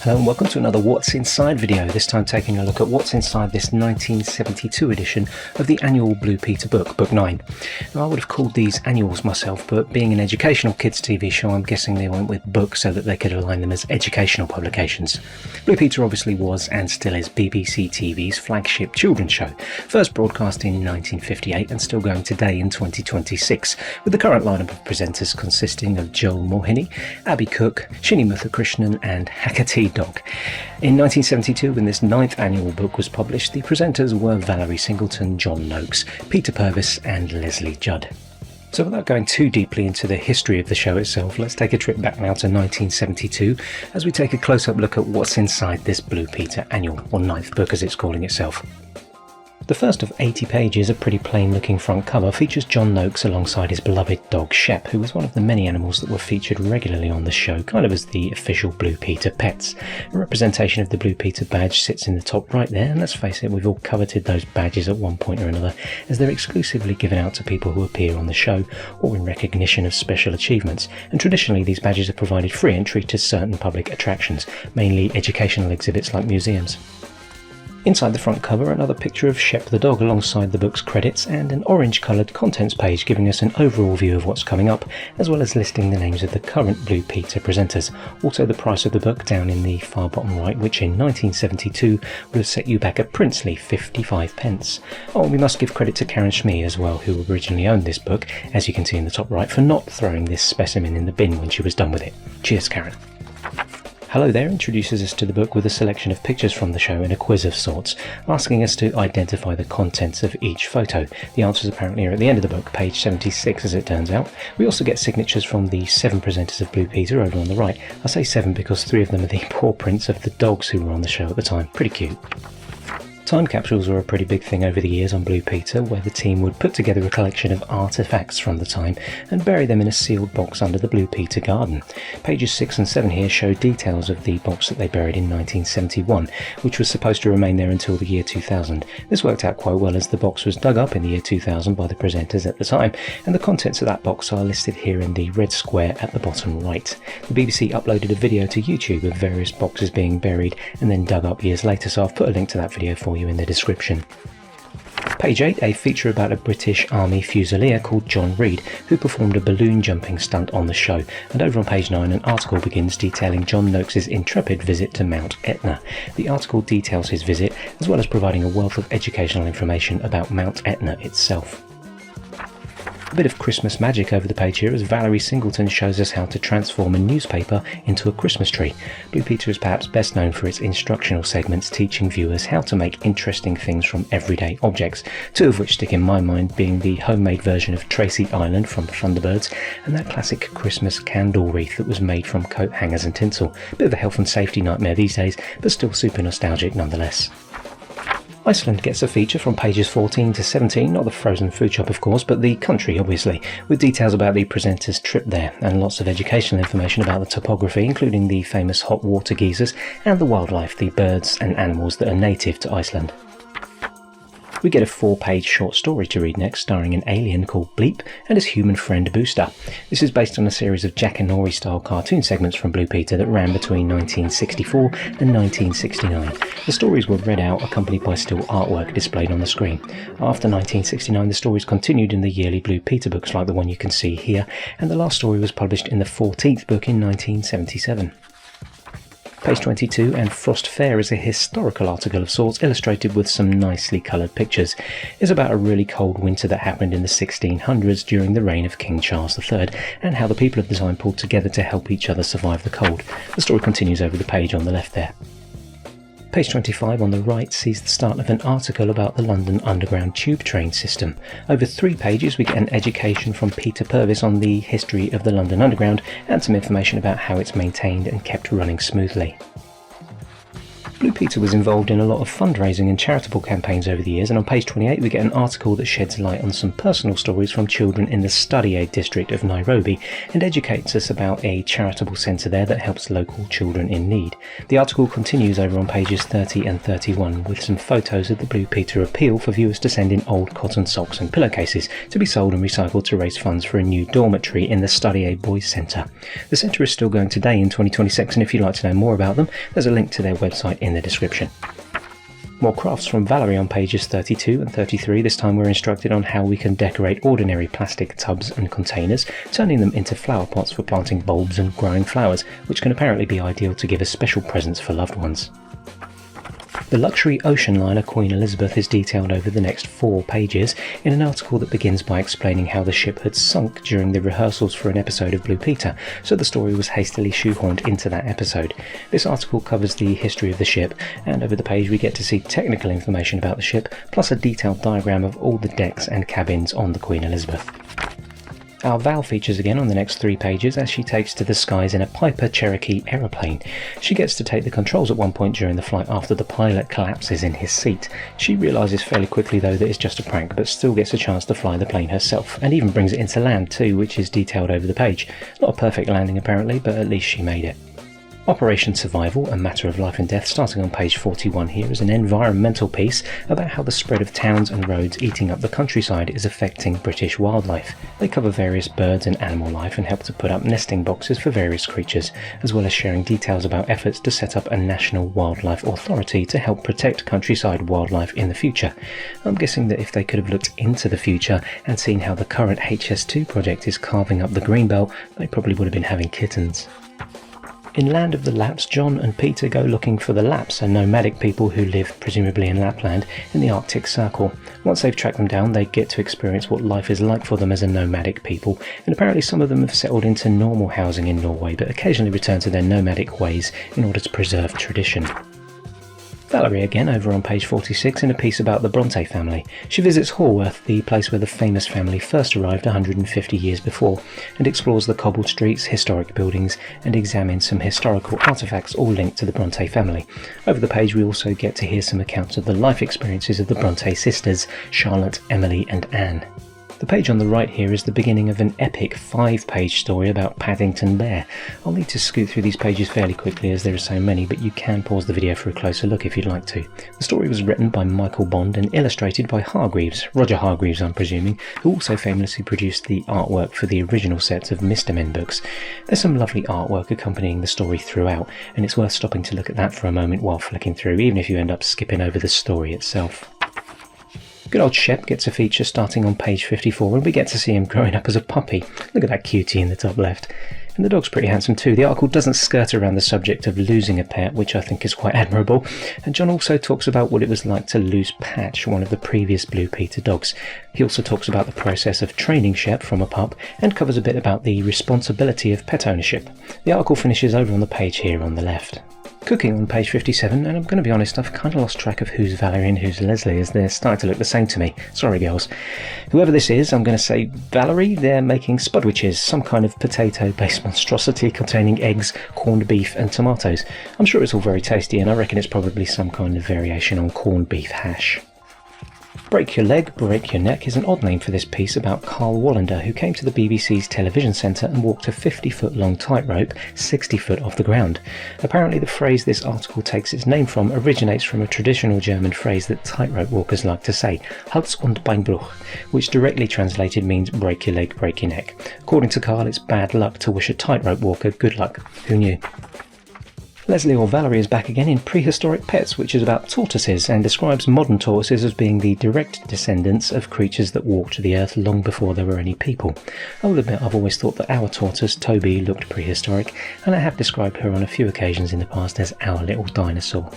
Hello and welcome to another What's Inside video, this time taking a look at what's inside this 1972 edition of the annual Blue Peter book, Book 9. Now, I would have called these annuals myself, but being an educational kids TV show, I'm guessing they went with book so that they could align them as educational publications. Blue Peter obviously was and still is BBC TV's flagship children's show, first broadcast in 1958 and still going today in 2026, with the current lineup of presenters consisting of Joel Mohini, Abby Cook, Shinny Muthukrishnan and Hecate Dog. In 1972, when this 9th annual book was published, the presenters were Valerie Singleton, John Noakes, Peter Purvis and Leslie Judd. So without going too deeply into the history of the show itself, let's take a trip back now to 1972 as we take a close-up look at what's inside this Blue Peter annual, or 9th book as it's calling itself. The first of 80 pages, a pretty plain looking front cover, features John Noakes alongside his beloved dog Shep, who was one of the many animals that were featured regularly on the show, kind of as the official Blue Peter pets. A representation of the Blue Peter badge sits in the top right there, and let's face it, we've all coveted those badges at one point or another, as they're exclusively given out to people who appear on the show or in recognition of special achievements, and traditionally these badges are provided free entry to certain public attractions, mainly educational exhibits like museums. Inside the front cover, another picture of Shep the dog alongside the book's credits and an orange-coloured contents page giving us an overall view of what's coming up, as well as listing the names of the current Blue Peter presenters. Also the price of the book down in the far bottom right, which in 1972 would have set you back a princely 55 pence. Oh, and we must give credit to Karen Schmee as well, who originally owned this book, as you can see in the top right, for not throwing this specimen in the bin when she was done with it. Cheers, Karen. Hello There introduces us to the book with a selection of pictures from the show and a quiz of sorts, asking us to identify the contents of each photo. The answers apparently are at the end of the book, page 76 as it turns out. We also get signatures from the 7 presenters of Blue Peter over on the right. I say 7 because 3 of them are the paw prints of the dogs who were on the show at the time. Pretty cute. Time capsules were a pretty big thing over the years on Blue Peter, where the team would put together a collection of artefacts from the time and bury them in a sealed box under the Blue Peter garden. Pages 6 and 7 here show details of the box that they buried in 1971, which was supposed to remain there until the year 2000. This worked out quite well as the box was dug up in the year 2000 by the presenters at the time, and the contents of that box are listed here in the red square at the bottom right. The BBC uploaded a video to YouTube of various boxes being buried and then dug up years later, so I've put a link to that video for you in the description. Page 8, a feature about a British Army Fusilier called John Reed, who performed a balloon jumping stunt on the show, and over on page 9 an article begins detailing John Noakes' intrepid visit to Mount Etna. The article details his visit, as well as providing a wealth of educational information about Mount Etna itself. A bit of Christmas magic over the page here as Valerie Singleton shows us how to transform a newspaper into a Christmas tree. Blue Peter is perhaps best known for its instructional segments teaching viewers how to make interesting things from everyday objects, 2 of which stick in my mind being the homemade version of Tracy Island from the Thunderbirds and that classic Christmas candle wreath that was made from coat hangers and tinsel. Bit of a health and safety nightmare these days, but still super nostalgic nonetheless. Iceland gets a feature from pages 14 to 17, not the frozen food shop of course, but the country obviously, with details about the presenter's trip there and lots of educational information about the topography, including the famous hot water geysers and the wildlife, the birds and animals that are native to Iceland. We get a 4-page short story to read next, starring an alien called Bleep and his human friend Booster. This is based on a series of Jack and Nori style cartoon segments from Blue Peter that ran between 1964 and 1969. The stories were read out accompanied by still artwork displayed on the screen. After 1969 the stories continued in the yearly Blue Peter books like the one you can see here, and the last story was published in the 14th book in 1977. Page 22, and Frost Fair is a historical article of sorts, illustrated with some nicely coloured pictures. It's about a really cold winter that happened in the 1600s during the reign of King Charles III, and how the people of the time pulled together to help each other survive the cold. The story continues over the page on the left there. Page 25 on the right sees the start of an article about the London Underground tube train system. Over 3 pages we get an education from Peter Purvis on the history of the London Underground and some information about how it's maintained and kept running smoothly. Blue Peter was involved in a lot of fundraising and charitable campaigns over the years, and on page 28 we get an article that sheds light on some personal stories from children in the Starehe district of Nairobi and educates us about a charitable centre there that helps local children in need. The article continues over on pages 30 and 31 with some photos of the Blue Peter Appeal for viewers to send in old cotton socks and pillowcases to be sold and recycled to raise funds for a new dormitory in the Starehe Boys Centre. The centre is still going today in 2026, and if you'd like to know more about them, there's a link to their website in the description. More crafts from Valerie on pages 32 and 33. This time we're instructed on how we can decorate ordinary plastic tubs and containers, turning them into flower pots for planting bulbs and growing flowers, which can apparently be ideal to give as special presents for loved ones. The luxury ocean liner Queen Elizabeth is detailed over the next 4 pages in an article that begins by explaining how the ship had sunk during the rehearsals for an episode of Blue Peter, so the story was hastily shoehorned into that episode. This article covers the history of the ship, and over the page we get to see technical information about the ship, plus a detailed diagram of all the decks and cabins on the Queen Elizabeth. Our Val features again on the next 3 pages as she takes to the skies in a Piper Cherokee aeroplane. She gets to take the controls at one point during the flight after the pilot collapses in his seat. She realises fairly quickly though that it's just a prank, but still gets a chance to fly the plane herself, and even brings it into land too, which is detailed over the page. Not a perfect landing apparently, but at least she made it. Operation Survival, a matter of life and death, starting on page 41 here, is an environmental piece about how the spread of towns and roads eating up the countryside is affecting British wildlife. They cover various birds and animal life and help to put up nesting boxes for various creatures, as well as sharing details about efforts to set up a national wildlife authority to help protect countryside wildlife in the future. I'm guessing that if they could have looked into the future and seen how the current HS2 project is carving up the greenbelt, they probably would have been having kittens. In Land of the Laps, John and Peter go looking for the Laps, a nomadic people who live, presumably in Lapland, in the Arctic Circle. Once they've tracked them down, they get to experience what life is like for them as a nomadic people, and apparently some of them have settled into normal housing in Norway, but occasionally return to their nomadic ways in order to preserve tradition. Valerie again over on page 46 in a piece about the Brontë family. She visits Hawarth, the place where the famous family first arrived 150 years before, and explores the cobbled streets, historic buildings, and examines some historical artefacts all linked to the Brontë family. Over the page we also get to hear some accounts of the life experiences of the Brontë sisters, Charlotte, Emily and Anne. The page on the right here is the beginning of an epic 5-page story about Paddington Bear. I'll need to scoot through these pages fairly quickly as there are so many, but you can pause the video for a closer look if you'd like to. The story was written by Michael Bond and illustrated by Hargreaves, Roger Hargreaves I'm presuming, who also famously produced the artwork for the original sets of Mr. Men books. There's some lovely artwork accompanying the story throughout, and it's worth stopping to look at that for a moment while flicking through, even if you end up skipping over the story itself. Good old Shep gets a feature starting on page 54, and we get to see him growing up as a puppy. Look at that cutie in the top left. And the dog's pretty handsome too. The article doesn't skirt around the subject of losing a pet, which I think is quite admirable. And John also talks about what it was like to lose Patch, one of the previous Blue Peter dogs. He also talks about the process of training Shep from a pup, and covers a bit about the responsibility of pet ownership. The article finishes over on the page here on the left. Cooking on page 57, and I'm going to be honest, I've kind of lost track of who's Valerie and who's Leslie as they're starting to look the same to me. Sorry girls. Whoever this is, I'm going to say Valerie. They're making Spudwiches, some kind of potato-based monstrosity containing eggs, corned beef and tomatoes. I'm sure it's all very tasty, and I reckon it's probably some kind of variation on corned beef hash. Break Your Leg, Break Your Neck is an odd name for this piece about Carl Wallander, who came to the BBC's television centre and walked a 50-foot long tightrope 60 foot off the ground. Apparently the phrase this article takes its name from originates from a traditional German phrase that tightrope walkers like to say, Hals- und Beinbruch, which directly translated means break your leg, break your neck. According to Carl, it's bad luck to wish a tightrope walker good luck. Who knew? Leslie or Valerie is back again in Prehistoric Pets, which is about tortoises and describes modern tortoises as being the direct descendants of creatures that walked the earth long before there were any people. I will admit I've always thought that our tortoise, Toby, looked prehistoric, and I have described her on a few occasions in the past as our little dinosaur.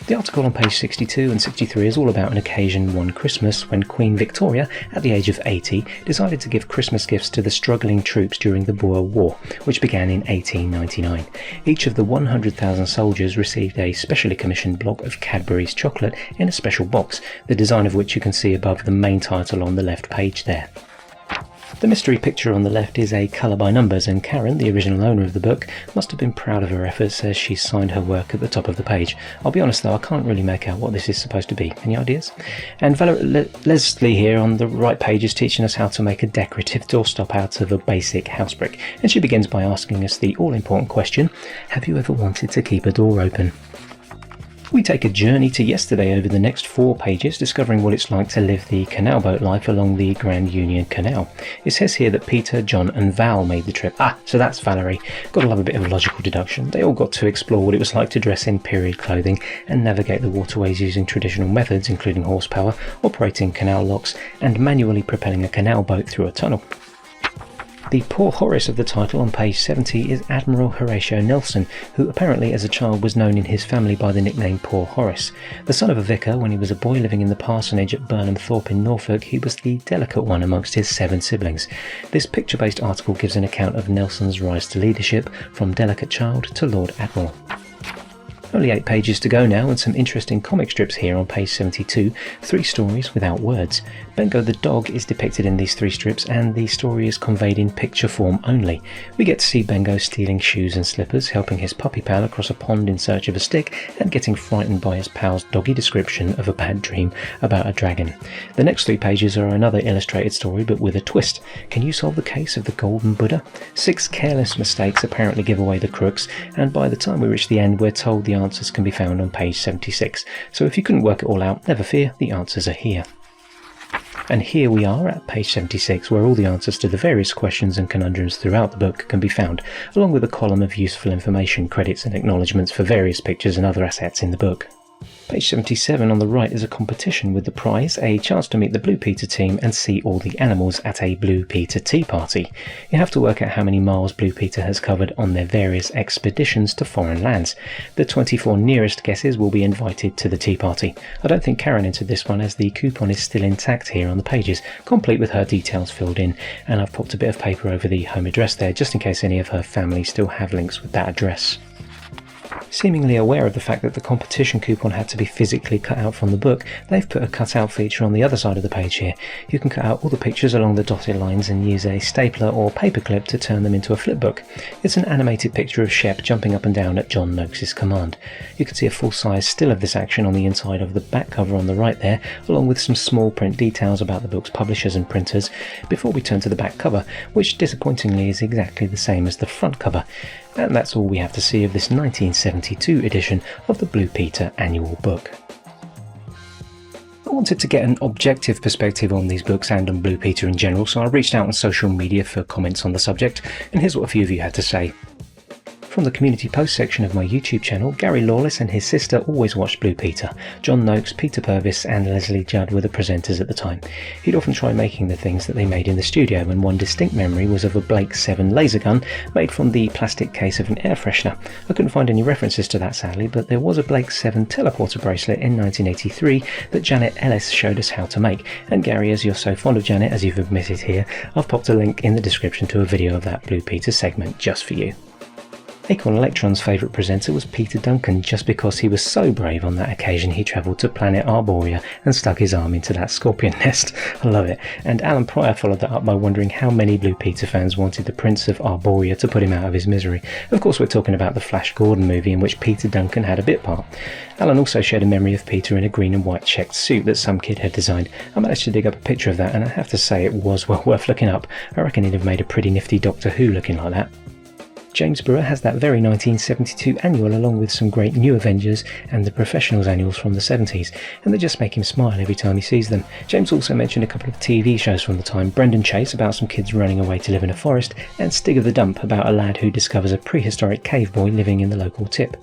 The article on page 62 and 63 is all about an occasion one Christmas when Queen Victoria, at the age of 80, decided to give Christmas gifts to the struggling troops during the Boer War, which began in 1899. Each of the 100,000 soldiers received a specially commissioned block of Cadbury's chocolate in a special box, the design of which you can see above the main title on the left page there. The mystery picture on the left is a colour by numbers, and Karen, the original owner of the book, must have been proud of her efforts as she signed her work at the top of the page. I'll be honest though, I can't really make out what this is supposed to be. Any ideas? And Leslie here on the right page is teaching us how to make a decorative doorstop out of a basic house brick, and she begins by asking us the all-important question: have you ever wanted to keep a door open? We take a journey to yesterday over the next 4 pages, discovering what it's like to live the canal boat life along the Grand Union Canal. It says here that Peter, John and Val made the trip. So that's Valerie. Gotta love a bit of logical deduction. They all got to explore what it was like to dress in period clothing and navigate the waterways using traditional methods, including horsepower, operating canal locks and manually propelling a canal boat through a tunnel. The poor Horace of the title on page 70 is Admiral Horatio Nelson, who apparently as a child was known in his family by the nickname Poor Horace. The son of a vicar, when he was a boy living in the parsonage at Burnham Thorpe in Norfolk, he was the delicate one amongst his 7 siblings. This picture-based article gives an account of Nelson's rise to leadership, from delicate child to Lord Admiral. Only 8 pages to go now, and some interesting comic strips here on page 72, 3 stories without words. Bengo the dog is depicted in these 3 strips, and the story is conveyed in picture form only. We get to see Bengo stealing shoes and slippers, helping his puppy pal across a pond in search of a stick, and getting frightened by his pal's doggy description of a bad dream about a dragon. The next 3 pages are another illustrated story, but with a twist. Can you solve the case of the Golden Buddha? 6 careless mistakes apparently give away the crooks, and by the time we reach the end we're told the answers can be found on page 76. So if you couldn't work it all out, never fear, the answers are here. And here we are at page 76, where all the answers to the various questions and conundrums throughout the book can be found, along with a column of useful information, credits and acknowledgements for various pictures and other assets in the book. Page 77 on the right is a competition, with the prize a chance to meet the Blue Peter team and see all the animals at a Blue Peter tea party. You have to work out how many miles Blue Peter has covered on their various expeditions to foreign lands. The 24 nearest guesses will be invited to the tea party. I don't think Karen entered this one, as the coupon is still intact here on the pages, complete with her details filled in, and I've popped a bit of paper over the home address there just in case any of her family still have links with that address. Seemingly aware of the fact that the competition coupon had to be physically cut out from the book, they've put a cut-out feature on the other side of the page here. You can cut out all the pictures along the dotted lines and use a stapler or paperclip to turn them into a flipbook. It's an animated picture of Shep jumping up and down at John Noakes' command. You can see a full-size still of this action on the inside of the back cover on the right there, along with some small print details about the book's publishers and printers, before we turn to the back cover, which disappointingly is exactly the same as the front cover. And that's all we have to see of this 1972 edition of the Blue Peter annual book. I wanted to get an objective perspective on these books and on Blue Peter in general, so I reached out on social media for comments on the subject, and here's what a few of you had to say. From the community post section of my YouTube channel, Gary Lawless and his sister always watched Blue Peter. John Noakes, Peter Purvis and Leslie Judd were the presenters at the time. He'd often try making the things that they made in the studio, and one distinct memory was of a Blake 7 laser gun made from the plastic case of an air freshener. I couldn't find any references to that sadly, but there was a Blake 7 teleporter bracelet in 1983 that Janet Ellis showed us how to make, and Gary, as you're so fond of Janet as you've admitted here, I've popped a link in the description to a video of that Blue Peter segment just for you. Acorn Electron's favourite presenter was Peter Duncan, just because he was so brave on that occasion he travelled to planet Arboria and stuck his arm into that scorpion nest. I love it. And Alan Pryor followed that up by wondering how many Blue Peter fans wanted the Prince of Arboria to put him out of his misery. Of course we're talking about the Flash Gordon movie, in which Peter Duncan had a bit part. Alan also shared a memory of Peter in a green and white checked suit that some kid had designed. I managed to dig up a picture of that, and I have to say it was well worth looking up. I reckon he'd have made a pretty nifty Doctor Who looking like that. James Brewer has that very 1972 annual, along with some great New Avengers and the Professionals annuals from the 70s, and they just make him smile every time he sees them. James also mentioned a couple of TV shows from the time: Brendan Chase, about some kids running away to live in a forest, and Stig of the Dump, about a lad who discovers a prehistoric cave boy living in the local tip.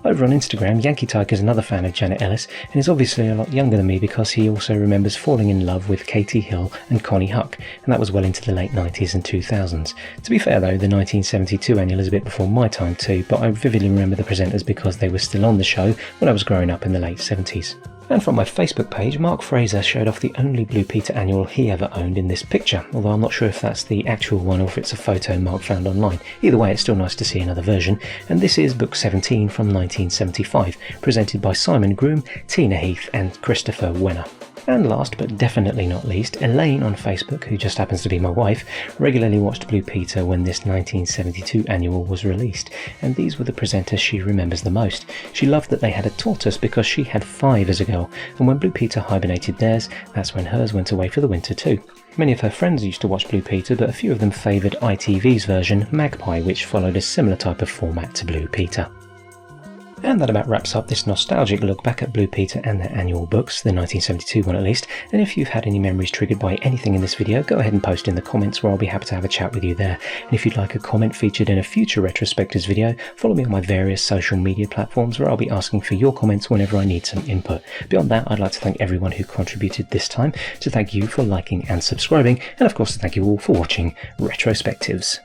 Over on Instagram, Yankee Tyke is another fan of Janet Ellis, and is obviously a lot younger than me because he also remembers falling in love with Katie Hill and Connie Huck, and that was well into the late 90s and 2000s. To be fair though, the 1972 annual is a bit before my time too, but I vividly remember the presenters because they were still on the show when I was growing up in the late 70s. And from my Facebook page, Mark Fraser showed off the only Blue Peter annual he ever owned in this picture, although I'm not sure if that's the actual one or if it's a photo Mark found online. Either way, it's still nice to see another version, and this is book 17 from 1975, presented by Simon Groom, Tina Heath and Christopher Wenner. And last but definitely not least, Elaine on Facebook, who just happens to be my wife, regularly watched Blue Peter when this 1972 annual was released, and these were the presenters she remembers the most. She loved that they had a tortoise because she had 5 as a girl, and when Blue Peter hibernated theirs, that's when hers went away for the winter too. Many of her friends used to watch Blue Peter, but a few of them favoured ITV's version, Magpie, which followed a similar type of format to Blue Peter. And that about wraps up this nostalgic look back at Blue Peter and their annual books, the 1972 one at least, and if you've had any memories triggered by anything in this video, go ahead and post in the comments where I'll be happy to have a chat with you there. And if you'd like a comment featured in a future Retrospectives video, follow me on my various social media platforms where I'll be asking for your comments whenever I need some input. Beyond that, I'd like to thank everyone who contributed this time, to thank you for liking and subscribing, and of course to thank you all for watching Retrospectives.